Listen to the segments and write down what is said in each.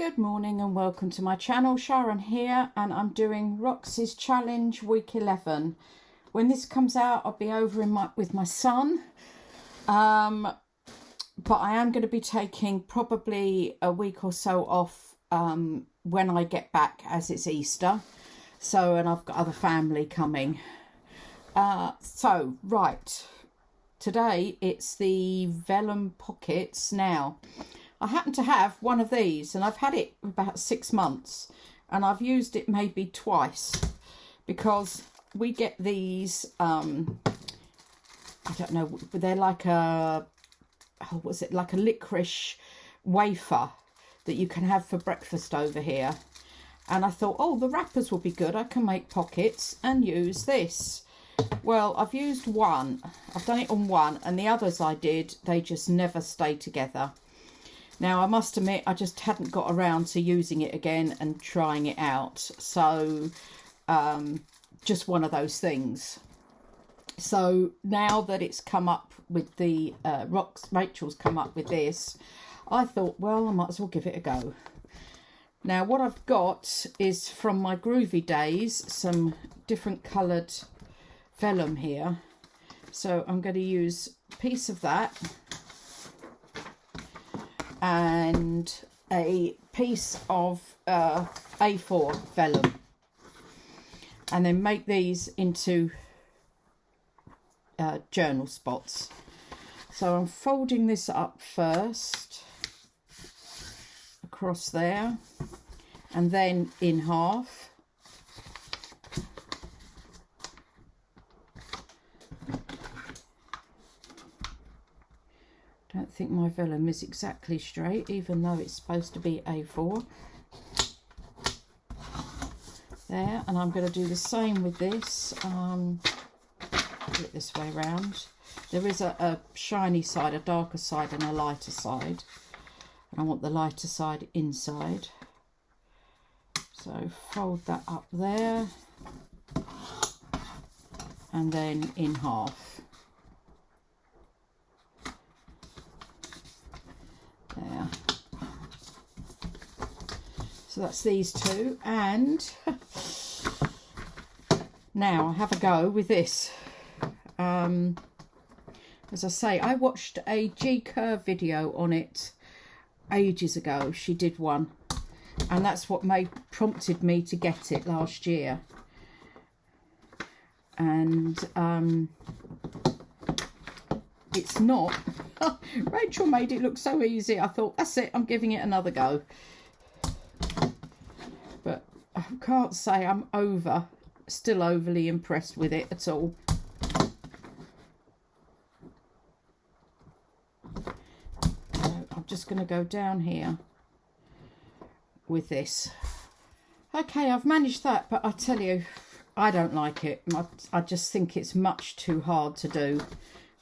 Good morning and welcome to my channel. Sharon here, and I'm doing Roxy's challenge week 11. When this comes out, I'll be over with my son, but I am going to be taking probably a week or so off when I get back, as it's Easter. And I've got other family coming. Right, today it's the Vellum pockets. Now, I happen to have one of these, and I've had it about 6 months, and I've used it maybe twice, because we get these, I don't know, they're like a, like a licorice wafer that you can have for breakfast over here. And I thought, oh, the wrappers will be good. I can make pockets and use this. Well, I've used one. I've done it on one, and the others I did, they just never stay together. Now, I must admit, I just hadn't got around to using it again and trying it out. So, just one of those things. So, now that it's come up with the, Rachel's come up with this, I thought, well, I might as well give it a go. Now, what I've got is from my groovy days, some different coloured vellum here. So, I'm going to use a piece of that and a piece of A4 vellum, and then make these into journal spots. So I'm folding this up first across there, and then in half. I don't think my vellum is exactly straight, even though it's supposed to be A4. There, and I'm going to do the same with this. Put it this way around. There is a shiny side, a darker side, and a lighter side. And I want the lighter side inside. So fold that up there, and then in half. There. So that's these two, and now I have a go with this. As I say, I watched a G Curve video on it ages ago. She did one, and that's what prompted me to get it last year. And it's not. Rachel made it look so easy. I thought, that's it, I'm giving it another go. But I can't say I'm still overly impressed with it at all. So I'm just going to go down here with this. Okay, I've managed that, but I tell you, I don't like it. I just think it's much too hard to do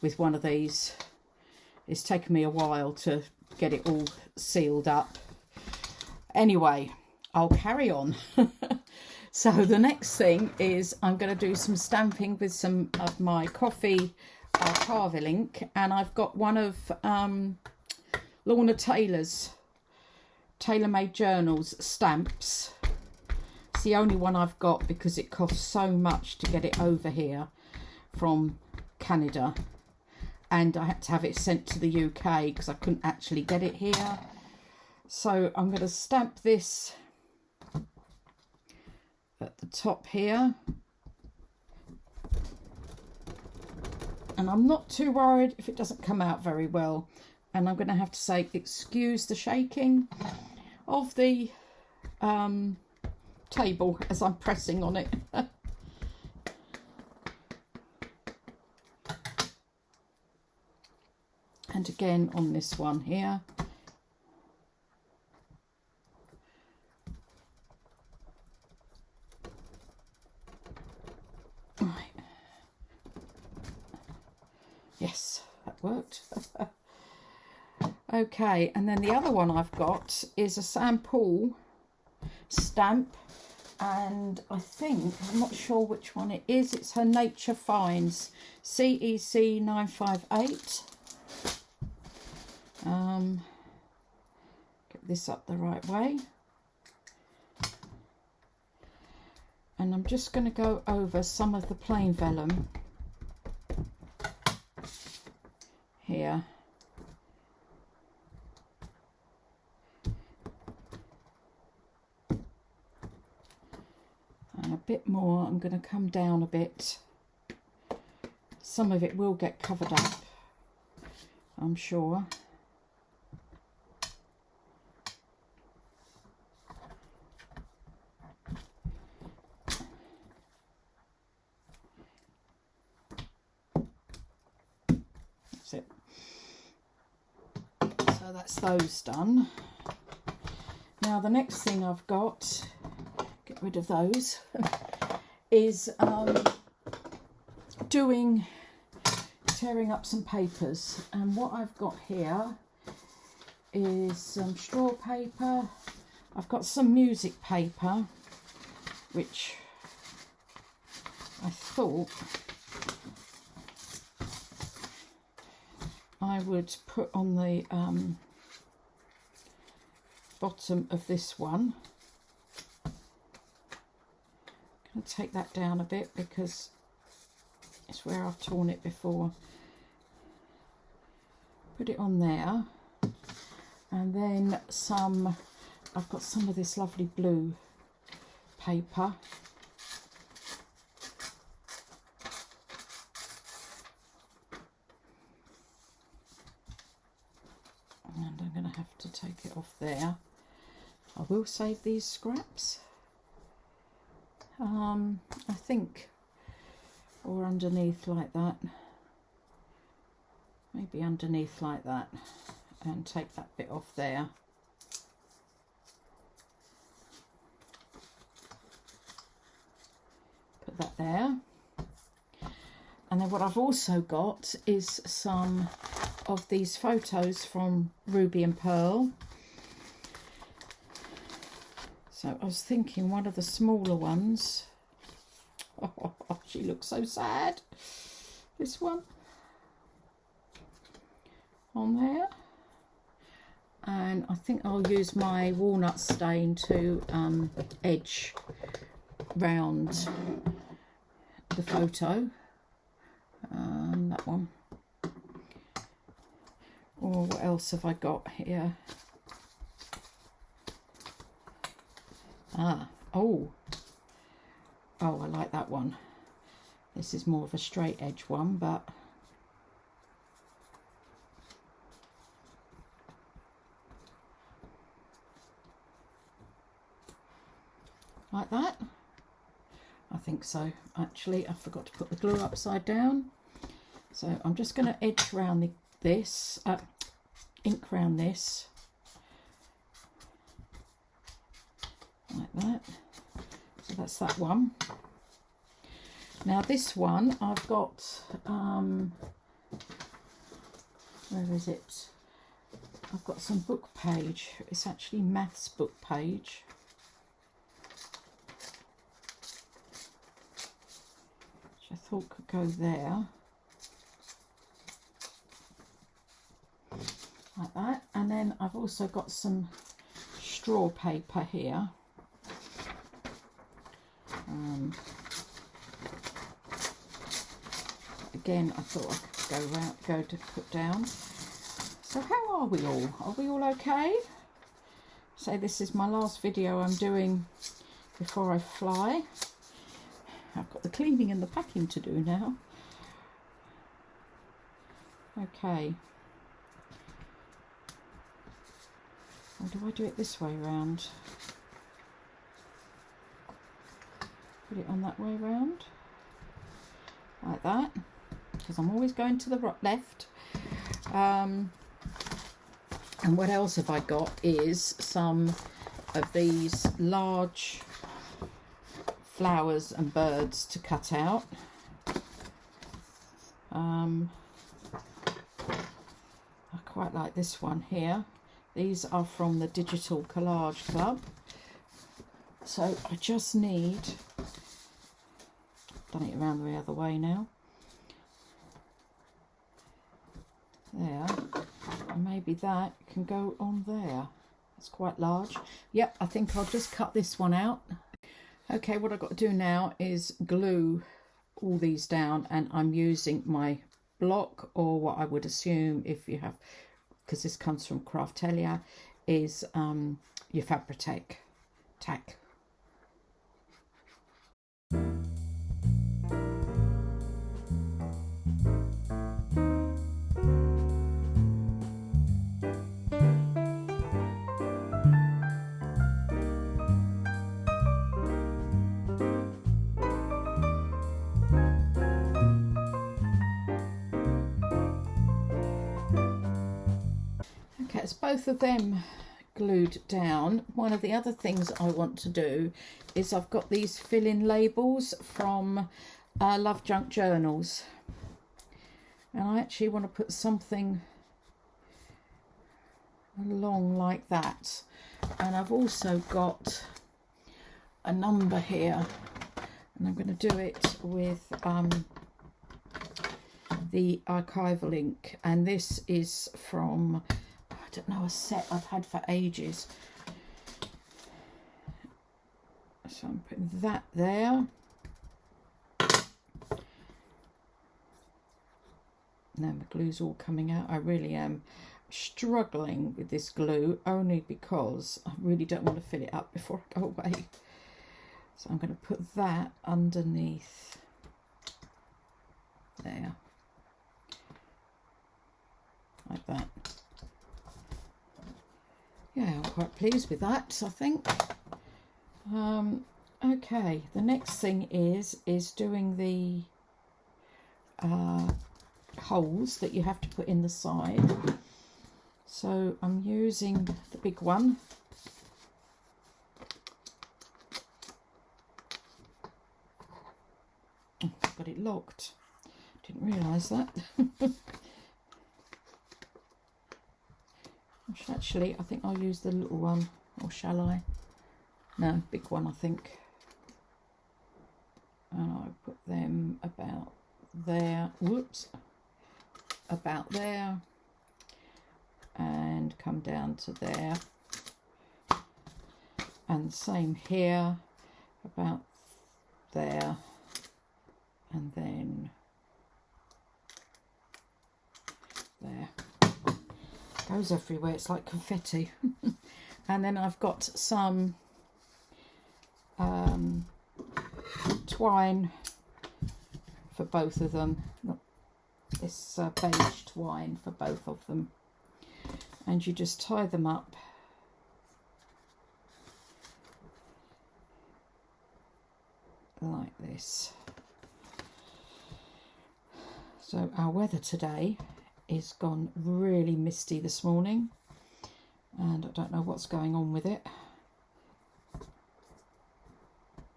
with one of these. It's taken me a while to get it all sealed up. Anyway, I'll carry on. So the next thing is I'm going to do some stamping with some of my coffee carving ink, and I've got one of Lorna Taylor's Tailor-Made Journals stamps. It's the only one I've got because it costs so much to get it over here from Canada. And I had to have it sent to the UK because I couldn't actually get it here. So I'm going to stamp this at the top here. And I'm not too worried if it doesn't come out very well. And I'm going to have to say, excuse the shaking of the table as I'm pressing on it. And again on this one here. Right. Yes, that worked. Okay, and then the other one I've got is a St. Paul stamp, and I think, I'm not sure which one it is, it's her Nature Finds CEC 958. Get this up the right way. And I'm just going to go over some of the plain vellum here. And a bit more, I'm going to come down a bit. Some of it will get covered up, I'm sure. That's it. So that's those done. Now the next thing I've got, get rid of those, is tearing up some papers. And what I've got here is some straw paper. I've got some music paper, which I thought I would put on the bottom of this one. I'm going to take that down a bit because it's where I've torn it before. Put it on there, and then some, I've got some of this lovely blue paper. And I'm going to have to take it off there. I will save these scraps. I think, or underneath like that. Maybe underneath like that, and take that bit off there. Put that there. And then what I've also got is some of these photos from Ruby and Pearl. So I was thinking one of the smaller ones. Oh, she looks so sad. This one. On there. And I think I'll use my walnut stain to edge round the photo. That one. Or what else have I got here? Oh, I like that one. This is more of a straight edge one, but like that. I think so. Actually, I forgot to put the glue upside down. So I'm just going to edge round this, ink round this. Like that. So that's that one. Now this one I've got, where is it? I've got some book page. It's actually maths book page. Which I thought could go there. Like that. And then I've also got some straw paper here. Again, I thought I could go to put down. So how are we all? Are we all okay? So this is my last video I'm doing before I fly. I've got the cleaning and the packing to do now. Okay. Or do I do it this way round? Put it on that way round. Like that. Because I'm always going to the left. And what else have I got is some of these large flowers and birds to cut out. I quite like this one here. These are from the Digital Collage Club. So I just need, done it around the other way now. There, and maybe that can go on there. It's quite large. Yep, I think I'll just cut this one out. Okay, what I've got to do now is glue all these down, and I'm using my block, or what I would assume if you have, because this comes from Craftelia, is your Fabri-Tac tack. Okay, it's both of them glued down. One of the other things I want to do is I've got these fill-in labels from Love Junk Journals, and I actually want to put something along like that. And I've also got a number here, and I'm going to do it with the archival ink, and this is from, I don't know, a set I've had for ages. So I'm putting that there. Now my glue's all coming out. I really am struggling with this glue, only because I really don't want to fill it up before I go away. So I'm going to put that underneath there, like that. Yeah, I'm quite pleased with that, I think. Okay, the next thing is doing the holes that you have to put in the side. So I'm using the big one. Oh, I've got it locked. Didn't realise that. Actually, I think I'll use the little one, or shall I? No, big one, I think. And I'll put them about there. Whoops. About there. And come down to there. And the same here. About there. And then there. Goes everywhere, it's like confetti. And then I've got some twine for both of them. This beige twine for both of them, and you just tie them up like this. So our weather today is gone really misty this morning, and I don't know what's going on with it.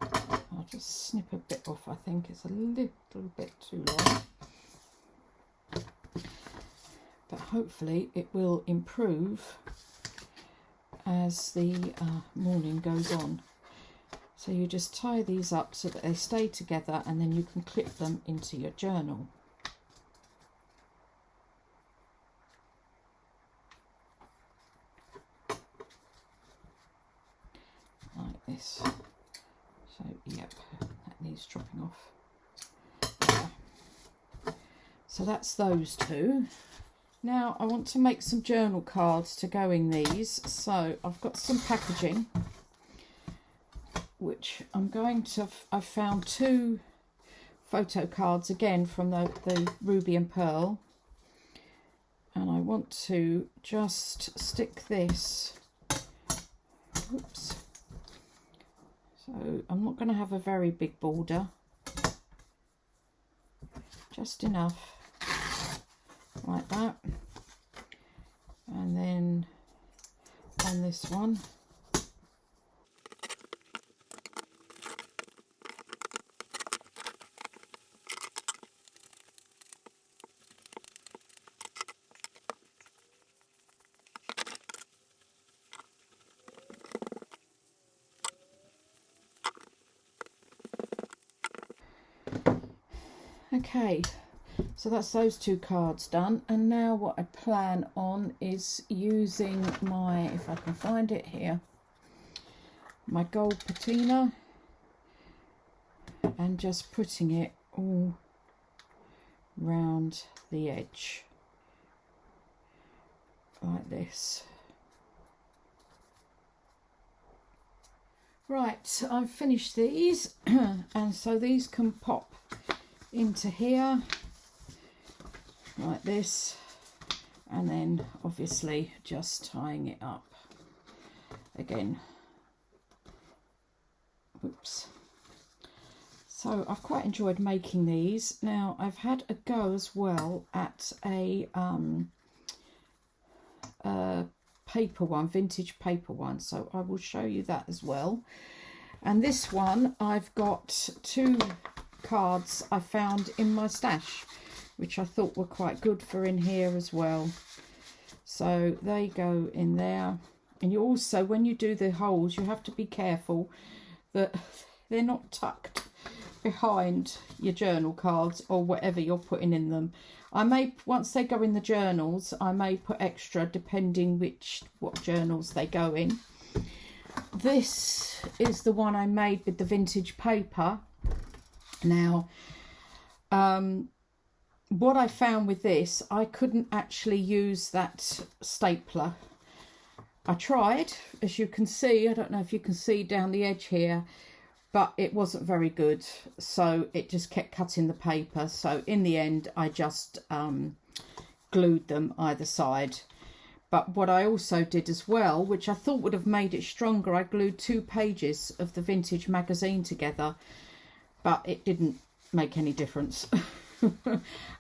I'll just snip a bit off. I think it's a little bit too long, but hopefully it will improve as the morning goes on. So you just tie these up so that they stay together, and then you can clip them into your journal. Like this. So, yep, that needs dropping off. Yeah. So that's those two. Now I want to make some journal cards to go in these. So I've got some packaging, which I'm going to, I've found two photo cards again from the Ruby and Pearl. And I want to just stick this, oops. So I'm not going to have a very big border, just enough, like that. And then on this one, okay, so that's those two cards done. And now what I plan on is using my, if I can find it here, my gold patina and just putting it all round the edge like this. Right, I've finished these and so these can pop into here like this, and then obviously just tying it up again. Oops. So I've quite enjoyed making these. Now I've had a go as well at a paper one, vintage paper one, so I will show you that as well. And this one, I've got 2 cards I found in my stash, which I thought were quite good for in here as well. So they go in there. And you also, when you do the holes, you have to be careful that they're not tucked behind your journal cards or whatever you're putting in them. I may, once they go in the journals, I may put extra depending what journals they go in. This is the one I made with the vintage paper. Now, what I found with this, I couldn't actually use that stapler. I tried, as you can see, I don't know if you can see down the edge here, but it wasn't very good, so it just kept cutting the paper. So in the end I just glued them either side. But what I also did as well, which I thought would have made it stronger, I glued 2 pages of the vintage magazine together, but it didn't make any difference.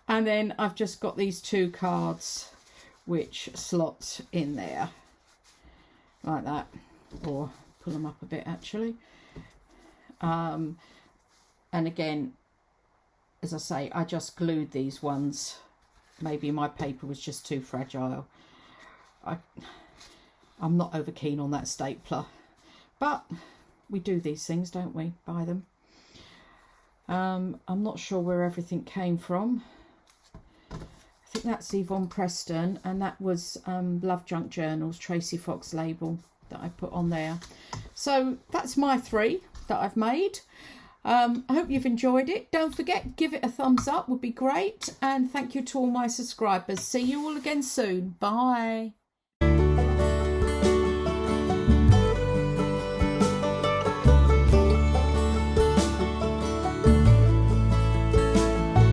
And then I've just got these 2 cards which slot in there like that, or pull them up a bit actually. And again, as I say, I just glued these ones. Maybe my paper was just too fragile. I'm not over keen on that stapler, but we do these things, don't we? Buy them. I'm not sure where everything came from. I think that's Yvonne Preston, and that was Love Junk Journals, Tracy Fox label that I put on there. So that's my 3 that I've made. I hope you've enjoyed it. Don't forget, give it a thumbs up, would be great. And thank you to all my subscribers. See you all again soon. Bye.